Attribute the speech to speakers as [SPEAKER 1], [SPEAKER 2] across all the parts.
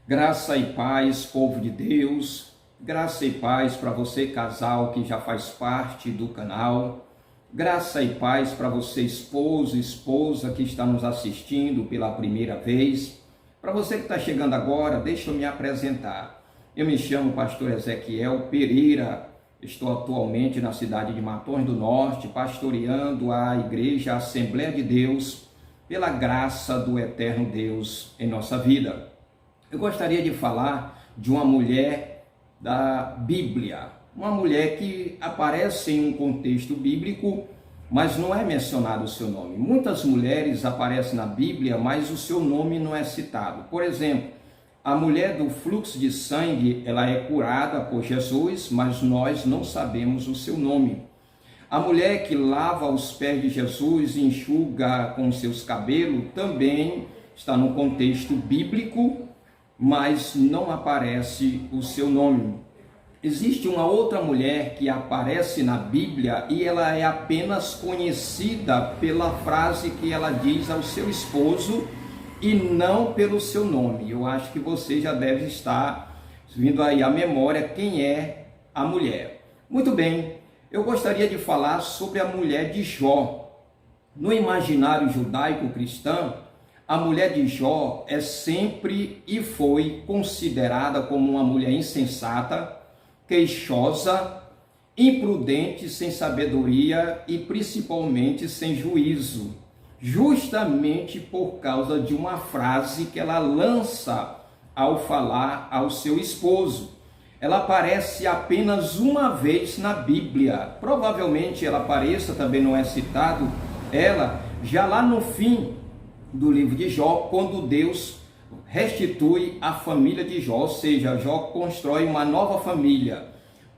[SPEAKER 1] Graça e paz, povo de Deus, graça e paz para você, casal que já faz parte do canal, graça e paz para você, esposo, esposa que está nos assistindo pela primeira vez. Para você que está chegando agora, deixa eu me apresentar. Eu me chamo Pastor Ezequiel Pereira, estou atualmente na cidade de Matões do Norte, pastoreando a Igreja Assembleia de Deus, pela graça do eterno Deus em nossa vida. Eu gostaria de falar de uma mulher da Bíblia, uma mulher que aparece em um contexto bíblico, mas não é mencionado o seu nome. Muitas mulheres aparecem na Bíblia, mas o seu nome não é citado. Por exemplo, a mulher do fluxo de sangue, ela é curada por Jesus, mas nós não sabemos o seu nome. A mulher que lava os pés de Jesus e enxuga com seus cabelos também está no contexto bíblico, mas não aparece o seu nome. Existe uma outra mulher que aparece na Bíblia e ela é apenas conhecida pela frase que ela diz ao seu esposo e não pelo seu nome. Eu acho que você já deve estar vindo aí à memória quem é a mulher. Muito bem, eu gostaria de falar sobre a mulher de Jó. No imaginário judaico-cristão, a mulher de Jó é sempre e foi considerada como uma mulher insensata, queixosa, imprudente, sem sabedoria e principalmente sem juízo, justamente por causa de uma frase que ela lança ao falar ao seu esposo. Ela aparece apenas uma vez na Bíblia, provavelmente ela apareça, também não é citado, ela já lá no fim do livro de Jó, quando Deus restitui a família de Jó, ou seja, Jó constrói uma nova família.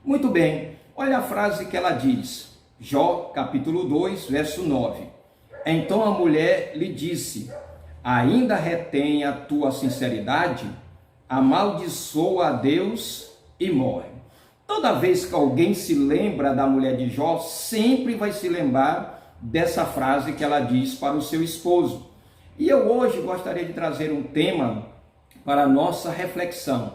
[SPEAKER 1] Muito bem, olha a frase que ela diz, Jó capítulo 2, verso 9. Então a mulher lhe disse, ainda retém a tua sinceridade? Amaldiçoa a Deus e morre. Toda vez que alguém se lembra da mulher de Jó, sempre vai se lembrar dessa frase que ela diz para o seu esposo. E eu hoje gostaria de trazer um tema para a nossa reflexão.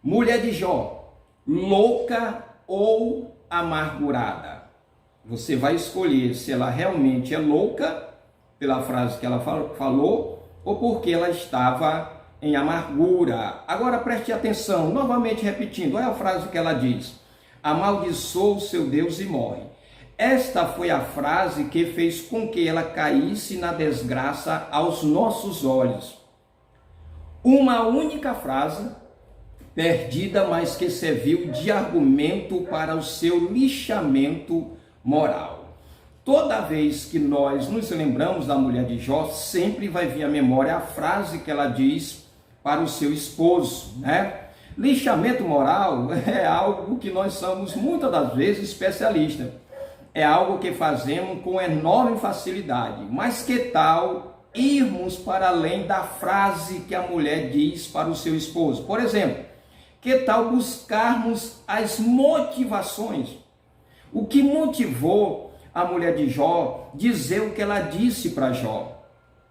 [SPEAKER 1] Mulher de Jó, louca ou amargurada? Você vai escolher se ela realmente é louca, pela frase que ela falou, ou porque ela estava em amargura. Agora preste atenção, novamente repetindo, olha a frase que ela diz. Amaldiçoa o seu Deus e morre. Esta foi a frase que fez com que ela caísse na desgraça aos nossos olhos. Uma única frase, perdida, mas que serviu de argumento para o seu lixamento moral. Toda vez que nós nos lembramos da mulher de Jó, sempre vai vir à memória a frase que ela diz para o seu esposo, né? Lixamento moral é algo que nós somos muitas das vezes especialistas. É algo que fazemos com enorme facilidade. Mas que tal irmos para além da frase que a mulher diz para o seu esposo? Por exemplo, que tal buscarmos as motivações? O que motivou a mulher de Jó dizer o que ela disse para Jó?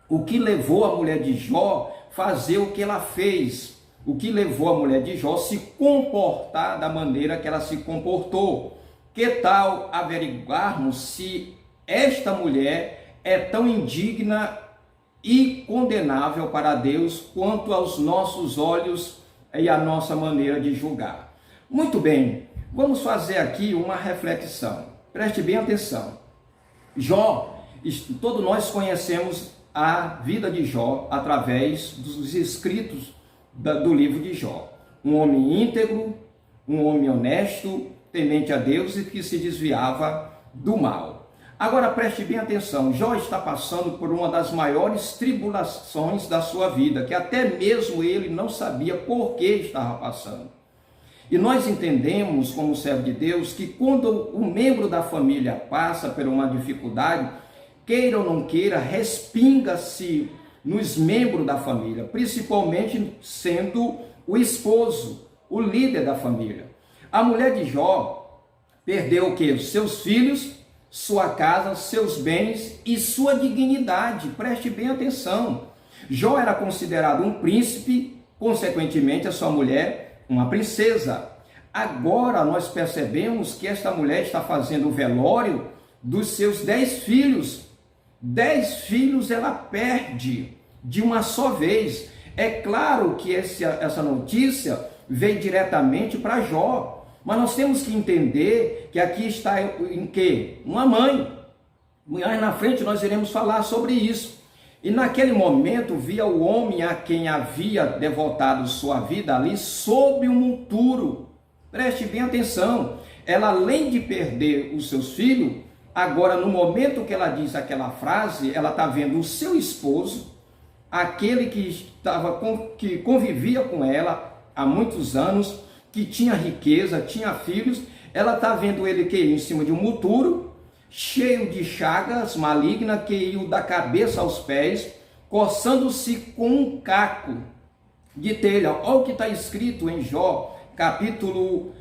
[SPEAKER 1] O que levou a mulher de Jó fazer o que ela fez? O que levou a mulher de Jó se comportar da maneira que ela se comportou? Que tal averiguarmos se esta mulher é tão indigna e condenável para Deus quanto aos nossos olhos e a nossa maneira de julgar? Muito bem, vamos fazer aqui uma reflexão. Preste bem atenção. Jó, todos nós conhecemos a vida de Jó através dos escritos do livro de Jó. Um homem íntegro, um homem honesto, temente a Deus e que se desviava do mal. Agora preste bem atenção, Jó está passando por uma das maiores tribulações da sua vida, que até mesmo ele não sabia por que estava passando. E nós entendemos, como servo de Deus, que quando um membro da família passa por uma dificuldade, queira ou não queira, respinga-se nos membros da família, principalmente sendo o esposo, o líder da família. A mulher de Jó perdeu o quê? Seus filhos, sua casa, seus bens e sua dignidade. Preste bem atenção. Jó era considerado um príncipe, consequentemente a sua mulher uma princesa. Agora nós percebemos que esta mulher está fazendo o velório dos seus 10 filhos. 10 filhos ela perde de uma só vez. É claro que essa notícia veio diretamente para Jó, mas nós temos que entender que aqui está em quê? Uma mãe. Mais na frente nós iremos falar sobre isso. E naquele momento via o homem a quem havia devotado sua vida ali sob um monturo. Preste bem atenção. Ela, além de perder os seus filhos, agora no momento que ela diz aquela frase, ela está vendo o seu esposo, aquele que convivia com ela há muitos anos, que tinha riqueza, tinha filhos, ela está vendo ele que em cima de um monturo, cheio de chagas malignas que iam da cabeça aos pés, coçando-se com um caco de telha. Olha o que está escrito em Jó, capítulo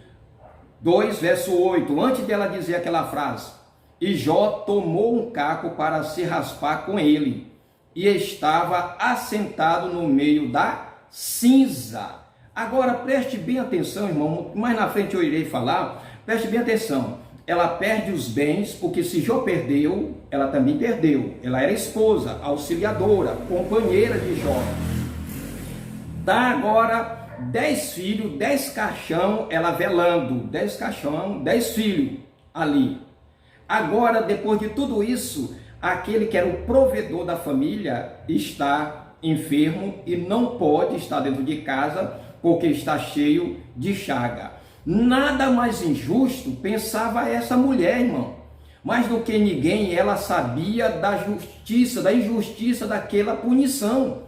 [SPEAKER 1] 2, verso 8, antes dela dizer aquela frase. E Jó tomou um caco para se raspar com ele, e estava assentado no meio da cinza. Agora preste bem atenção, irmão, mais na frente eu irei falar, preste bem atenção. Ela perde os bens, porque se Jó perdeu, ela também perdeu. Ela era esposa, auxiliadora, companheira de Jó. Dá agora 10 filhos, 10 caixão, ela velando, 10 caixão, 10 filhos ali. Agora, depois de tudo isso, aquele que era o provedor da família está enfermo e não pode estar dentro de casa porque está cheio de chaga. Nada mais injusto, pensava essa mulher, irmão. Mais do que ninguém, ela sabia da justiça, da injustiça daquela punição.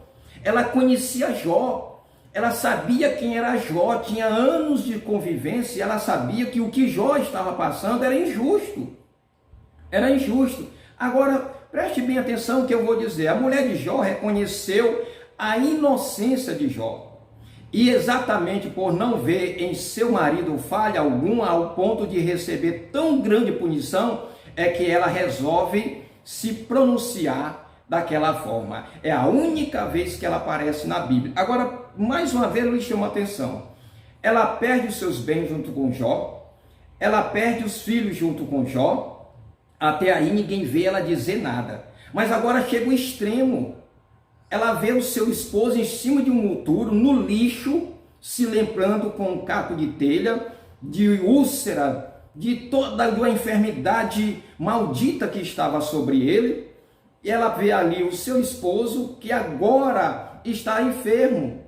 [SPEAKER 1] Ela conhecia Jó, ela sabia quem era Jó, tinha anos de convivência, e ela sabia que o que Jó estava passando era injusto. Era injusto. Agora, preste bem atenção que eu vou dizer. A mulher de Jó reconheceu a inocência de Jó. E exatamente por não ver em seu marido falha alguma ao ponto de receber tão grande punição, é que ela resolve se pronunciar daquela forma. É a única vez que ela aparece na Bíblia. Agora, mais uma vez, eu lhe chamo a atenção. Ela perde os seus bens junto com Jó, ela perde os filhos junto com Jó, até aí ninguém vê ela dizer nada. Mas agora chega o extremo. Ela vê o seu esposo em cima de um monturo, no lixo, se lembrando com um caco de telha, de úlcera, de toda a enfermidade maldita que estava sobre ele. E ela vê ali o seu esposo, que agora está enfermo.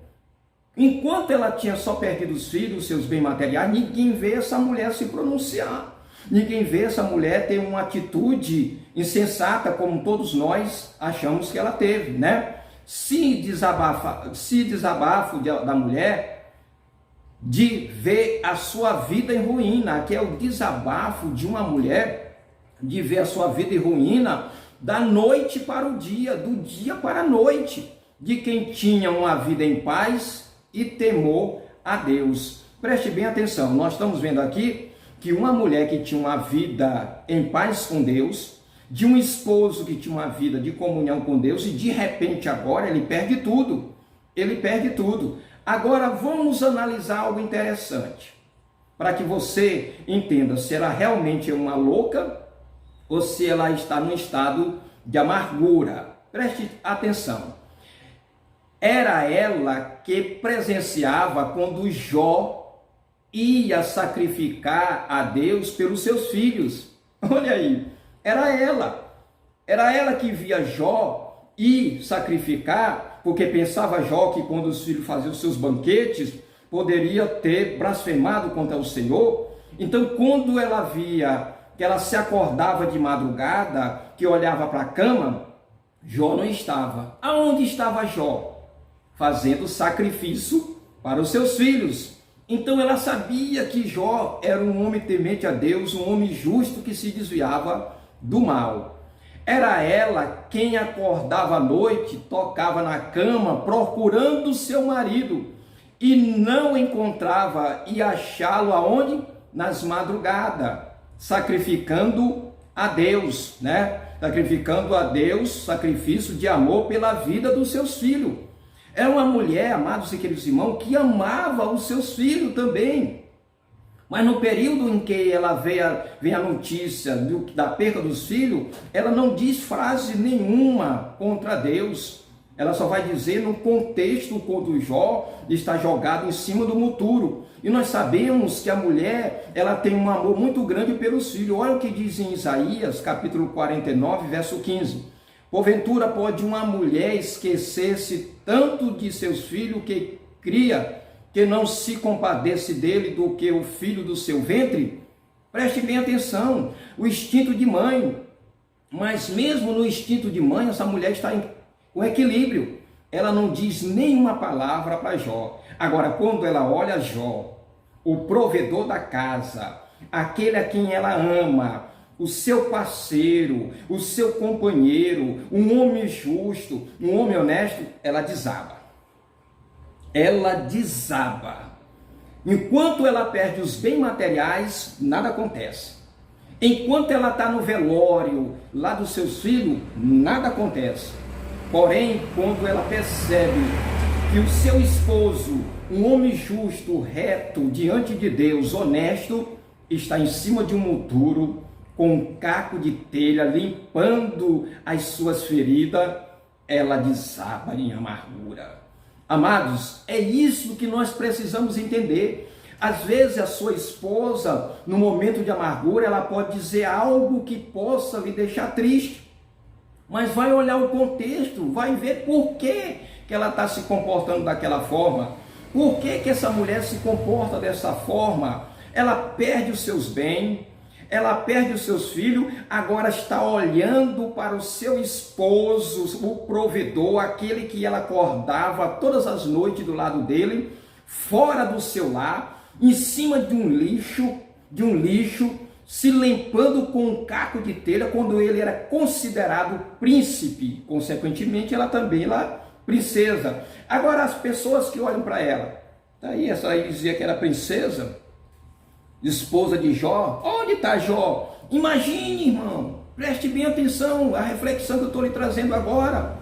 [SPEAKER 1] Enquanto ela tinha só perdido os filhos, os seus bens materiais, ninguém vê essa mulher se pronunciar. Ninguém vê essa mulher ter uma atitude insensata, como todos nós achamos que ela teve, né? Se desabafo da mulher de ver a sua vida em ruína, que é o desabafo de uma mulher de ver a sua vida em ruína da noite para o dia, do dia para a noite, de quem tinha uma vida em paz e temor a Deus. Preste bem atenção, nós estamos vendo aqui que uma mulher que tinha uma vida em paz com Deus, de um esposo que tinha uma vida de comunhão com Deus, e de repente agora ele perde tudo. Ele perde tudo. Agora vamos analisar algo interessante, para que você entenda se ela realmente é uma louca ou se ela está num estado de amargura. Preste atenção. Era ela que presenciava quando Jó ia sacrificar a Deus pelos seus filhos. Olha aí. Era ela que via Jó ir sacrificar, porque pensava Jó que quando os filhos faziam os seus banquetes, poderia ter blasfemado contra o Senhor. Então, quando ela via que ela se acordava de madrugada, que olhava para a cama, Jó não estava. Aonde estava Jó? Fazendo sacrifício para os seus filhos. Então ela sabia que Jó era um homem temente a Deus, um homem justo que se desviava do mal. Era ela quem acordava à noite, tocava na cama, procurando seu marido, e não encontrava, e achá-lo aonde? Nas madrugadas, sacrificando a Deus, né? Sacrificando a Deus, sacrifício de amor pela vida dos seus filhos. Era uma mulher, amados e queridos irmãos, que amava os seus filhos também. Mas no período em que ela vem a notícia da perda dos filhos, ela não diz frase nenhuma contra Deus. Ela só vai dizer no contexto quando Jó está jogado em cima do monturo. E nós sabemos que a mulher, ela tem um amor muito grande pelos filhos. Olha o que diz em Isaías, capítulo 49, verso 15. Porventura pode uma mulher esquecer-se tanto de seus filhos que cria, que não se compadece dele do que o filho do seu ventre? Preste bem atenção, o instinto de mãe. Mas mesmo no instinto de mãe, essa mulher está com equilíbrio. Ela não diz nenhuma palavra para Jó. Agora, quando ela olha Jó, o provedor da casa, aquele a quem ela ama, o seu parceiro, o seu companheiro, um homem justo, um homem honesto, ela desaba. Ela desaba. Enquanto ela perde os bens materiais, nada acontece. Enquanto ela está no velório lá dos seus filhos, nada acontece. Porém, quando ela percebe que o seu esposo, um homem justo, reto, diante de Deus, honesto, está em cima de um monturo, com um caco de telha, limpando as suas feridas, ela desaba em amargura. Amados, é isso que nós precisamos entender. Às vezes a sua esposa, no momento de amargura, ela pode dizer algo que possa lhe deixar triste. Mas vai olhar o contexto, vai ver por que ela está se comportando daquela forma. Por que essa mulher se comporta dessa forma? Ela perde os seus bens, ela perde os seus filhos, agora está olhando para o seu esposo, o provedor, aquele que ela acordava todas as noites do lado dele, fora do seu lar, em cima de um lixo, se limpando com um caco de telha, quando ele era considerado príncipe, consequentemente ela também era princesa. Agora as pessoas que olham para ela, daí essa aí dizia que era princesa, esposa de Jó. Onde está Jó? Imagine, irmão, preste bem atenção à reflexão que eu estou lhe trazendo agora.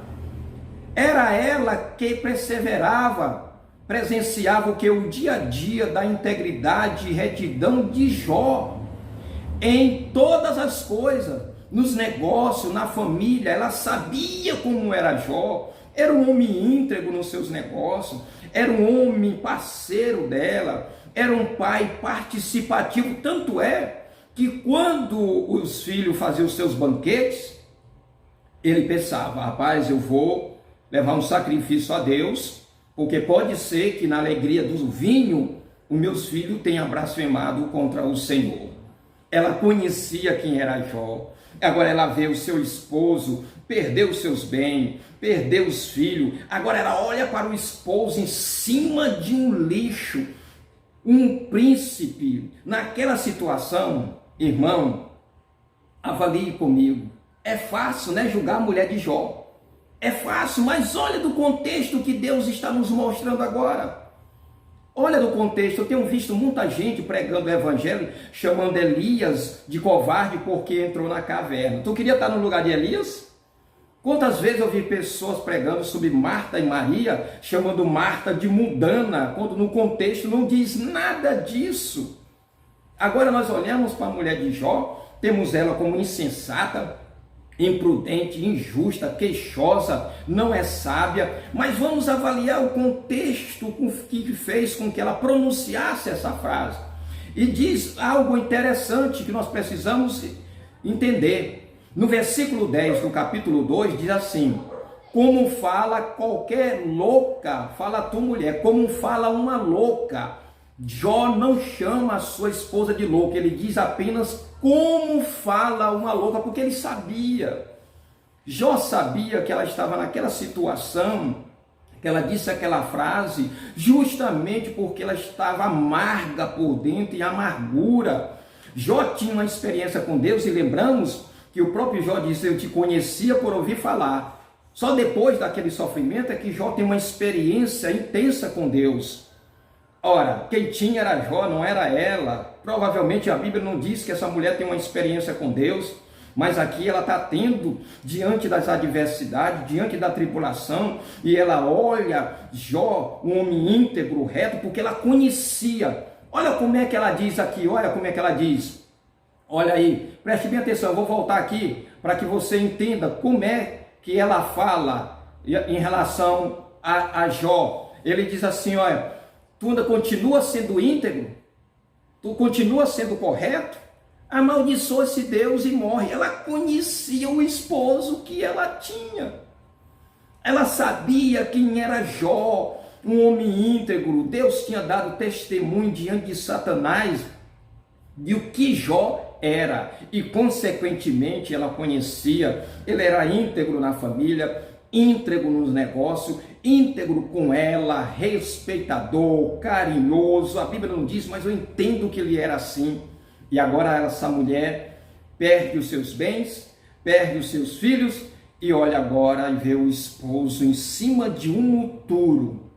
[SPEAKER 1] Era ela que perseverava, presenciava o que? O dia a dia da integridade e retidão de Jó. Em todas as coisas, nos negócios, na família, ela sabia como era Jó. Era um homem íntegro nos seus negócios, era um homem parceiro dela, era um pai participativo. Tanto é que quando os filhos faziam os seus banquetes, ele pensava: rapaz, eu vou levar um sacrifício a Deus, porque pode ser que na alegria do vinho os meus filhos tenham blasfemado contra o Senhor. Ela conhecia quem era Jó. Agora ela vê o seu esposo, perdeu os seus bens, perdeu os filhos. Agora ela olha para o esposo em cima de um lixo, um príncipe. Naquela situação, irmão, avalie comigo. É fácil, né, julgar a mulher de Jó. É fácil, mas olha do contexto que Deus está nos mostrando agora. Olha do contexto. Eu tenho visto muita gente pregando o evangelho, chamando Elias de covarde porque entrou na caverna. Tu queria estar no lugar de Elias? Quantas vezes eu vi pessoas pregando sobre Marta e Maria, chamando Marta de mundana, quando no contexto não diz nada disso. Agora nós olhamos para a mulher de Jó, temos ela como insensata, imprudente, injusta, queixosa, não é sábia, mas vamos avaliar o contexto que fez com que ela pronunciasse essa frase. E diz algo interessante que nós precisamos entender. No versículo 10 do capítulo 2 diz assim: como fala qualquer louca, fala tu mulher, como fala uma louca. Jó não chama a sua esposa de louca, ele diz apenas como fala uma louca, porque ele sabia. Jó sabia que ela estava naquela situação, que ela disse aquela frase, justamente porque ela estava amarga por dentro, em amargura. Jó tinha uma experiência com Deus, e lembramos que o próprio Jó disse: eu te conhecia por ouvir falar. Só depois daquele sofrimento é que Jó tem uma experiência intensa com Deus. Ora, quem tinha era Jó, não era ela. Provavelmente a Bíblia não diz que essa mulher tem uma experiência com Deus. Mas aqui ela está tendo, diante das adversidades, diante da tribulação, e ela olha Jó, um homem íntegro, reto, porque ela conhecia. Olha como é que ela diz aqui, olha como é que ela diz. Olha aí, preste bem atenção, eu vou voltar aqui para que você entenda como é que ela fala em relação a Jó. Ele diz assim, olha, tu ainda continua sendo íntegro? Tu continua sendo correto? Amaldiçoa-se Deus e morre. Ela conhecia o esposo que ela tinha. Ela sabia quem era Jó, um homem íntegro. Deus tinha dado testemunho diante de Satanás de o que Jó era. E, consequentemente, ela conhecia. Ele era íntegro na família, íntegro nos negócios, íntegro com ela, respeitador, carinhoso. A Bíblia não diz, mas eu entendo que ele era assim. E agora essa mulher perde os seus bens, perde os seus filhos e olha agora e vê o esposo em cima de um muturo,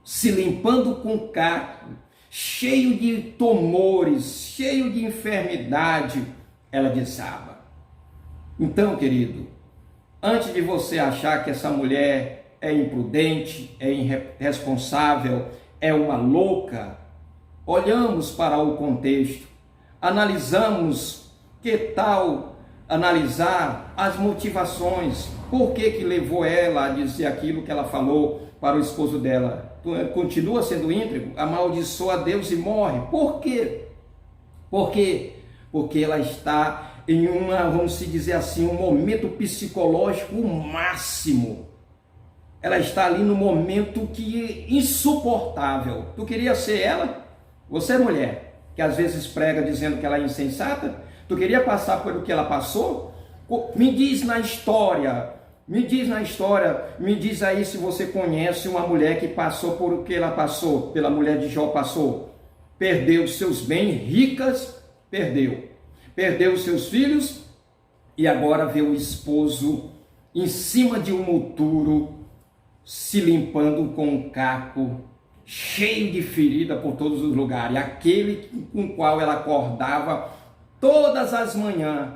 [SPEAKER 1] se limpando com caco, cheio de tumores, cheio de enfermidade. Ela desaba. Então, querido, antes de você achar que essa mulher é imprudente, é irresponsável, é uma louca, olhamos para o contexto, analisamos, que tal analisar as motivações, por que levou ela a dizer aquilo que ela falou para o esposo dela. Continua sendo íntegro, amaldiçoa a Deus e morre. Por quê? Porque ela está em vamos se dizer assim, um momento psicológico máximo. Ela está ali no momento que é insuportável. Tu queria ser ela? Você é mulher, que às vezes prega dizendo que ela é insensata? Tu queria passar por o que ela passou? Me diz na história, me diz aí se você conhece uma mulher que passou por o que ela passou, pela mulher de Jó passou. Perdeu seus bens, ricas, perdeu seus filhos e agora vê o esposo em cima de um muturo, se limpando com um caco, cheio de ferida por todos os lugares. Aquele com o qual ela acordava todas as manhãs,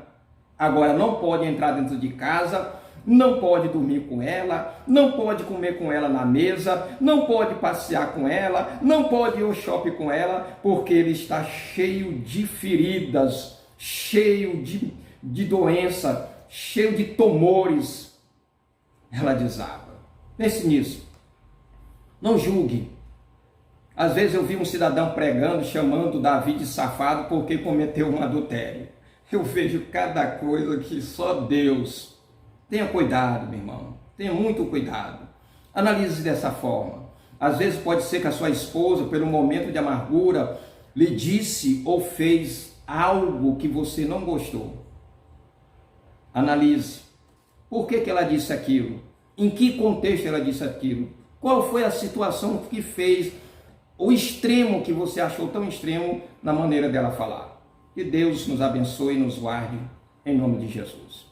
[SPEAKER 1] agora não pode entrar dentro de casa, não pode dormir com ela, não pode comer com ela na mesa, não pode passear com ela, não pode ir ao shopping com ela, porque ele está cheio de feridas, cheio de doença, cheio de tumores. Ela desaba. Pense nisso. Não julgue. Às vezes eu vi um cidadão pregando, chamando Davi de safado porque cometeu um adultério. Eu vejo cada coisa que só Deus. Tenha cuidado, meu irmão. Tenha muito cuidado. Analise dessa forma. Às vezes pode ser que a sua esposa, pelo momento de amargura, lhe disse ou fez algo que você não gostou. Analise. Por que ela disse aquilo? Em que contexto ela disse aquilo? Qual foi a situação que fez o extremo que você achou tão extremo na maneira dela falar? Que Deus nos abençoe e nos guarde, em nome de Jesus.